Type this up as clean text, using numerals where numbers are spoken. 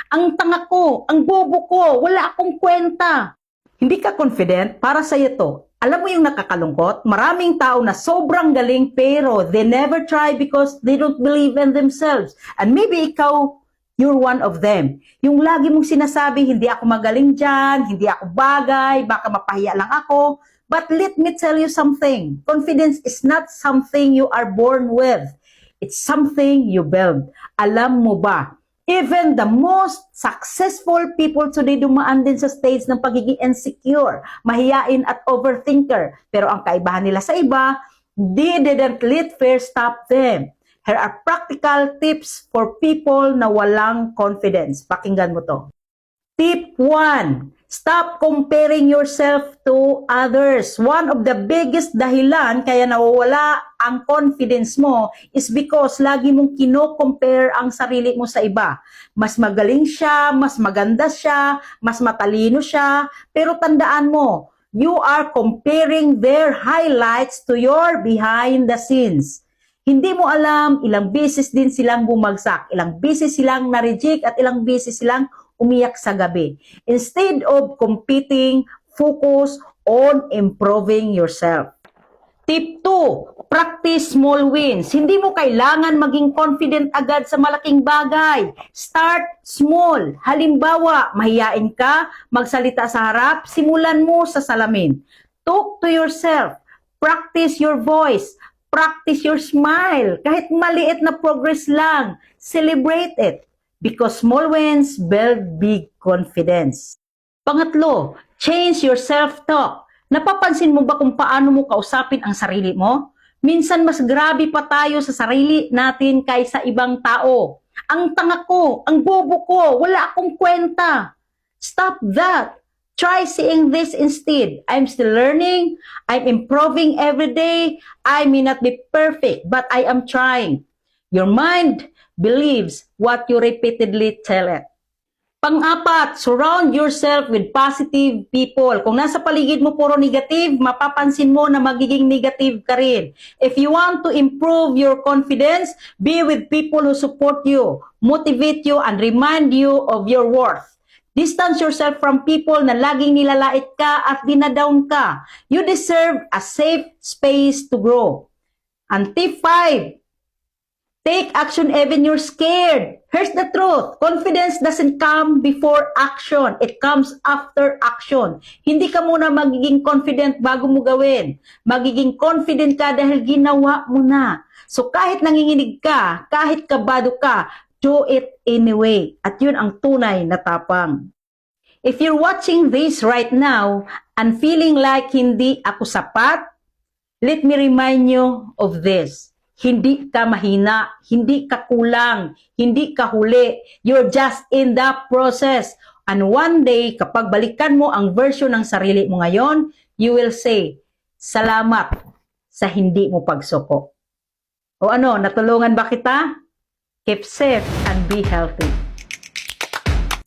Ang tanga ko, ang bobo ko, wala akong kwenta. Hindi ka confident? Para sa'yo to. Alam mo yung nakakalungkot? Maraming tao na sobrang galing pero they never try because they don't believe in themselves. And maybe ikaw, you're one of them. Yung lagi mong sinasabi, hindi ako magaling dyan, hindi ako bagay, baka mapahiya lang ako. But let me tell you something. Confidence is not something you are born with. It's something you build. Alam mo ba? Even the most successful people today dumaan din sa stage ng pagiging insecure, mahiyain at overthinker. Pero ang kaibahan nila sa iba, they didn't let fear stop them. Here are practical tips for people na walang confidence. Pakinggan mo to. Tip 1. Stop comparing yourself to others. One of the biggest dahilan kaya nawawala ang confidence mo is because lagi mong kino-compare ang sarili mo sa iba. Mas magaling siya, mas maganda siya, mas matalino siya, pero tandaan mo, you are comparing their highlights to your behind the scenes. Hindi mo alam, ilang beses din silang bumagsak, ilang beses silang na-reject at ilang beses silang umiyak sa gabi. Instead of competing, focus on improving yourself. Tip 2, practice small wins. Hindi mo kailangan maging confident agad sa malaking bagay. Start small. Halimbawa, mahiyain ka, magsalita sa harap, simulan mo sa salamin. Talk to yourself. Practice your voice. Practice your smile. Kahit maliit na progress lang, celebrate it. Because small wins build big confidence. Pangatlo, change your self-talk. Napapansin mo ba kung paano mo kausapin ang sarili mo? Minsan mas grabe pa tayo sa sarili natin kaysa ibang tao. Ang tanga ko, ang bobo ko, wala akong kwenta. Stop that. Try saying this instead. I'm still learning. I'm improving every day. I may not be perfect, but I am trying. Your mind believes what you repeatedly tell it. Pang-apat, surround yourself with positive people. Kung nasa paligid mo puro negative, mapapansin mo na magiging negative ka rin. If you want to improve your confidence, be with people who support you, motivate you, and remind you of your worth. Distance yourself from people na laging nilalait ka at dinadown ka. You deserve a safe space to grow. And tip 5, take action even you're scared. Here's the truth. Confidence doesn't come before action. It comes after action. Hindi ka muna magiging confident bago mo gawin. Magiging confident ka dahil ginawa mo na. So kahit nanginginig ka, kahit kabado ka, do it anyway. At yun ang tunay na tapang. If you're watching this right now and feeling like hindi ako sapat, let me remind you of this. Hindi ka mahina, hindi ka kulang, hindi ka huli. You're just in the process. And one day, kapag balikan mo ang version ng sarili mo ngayon, you will say, salamat sa hindi mo pagsuko. O ano, natulungan ba kita? Keep safe and be healthy.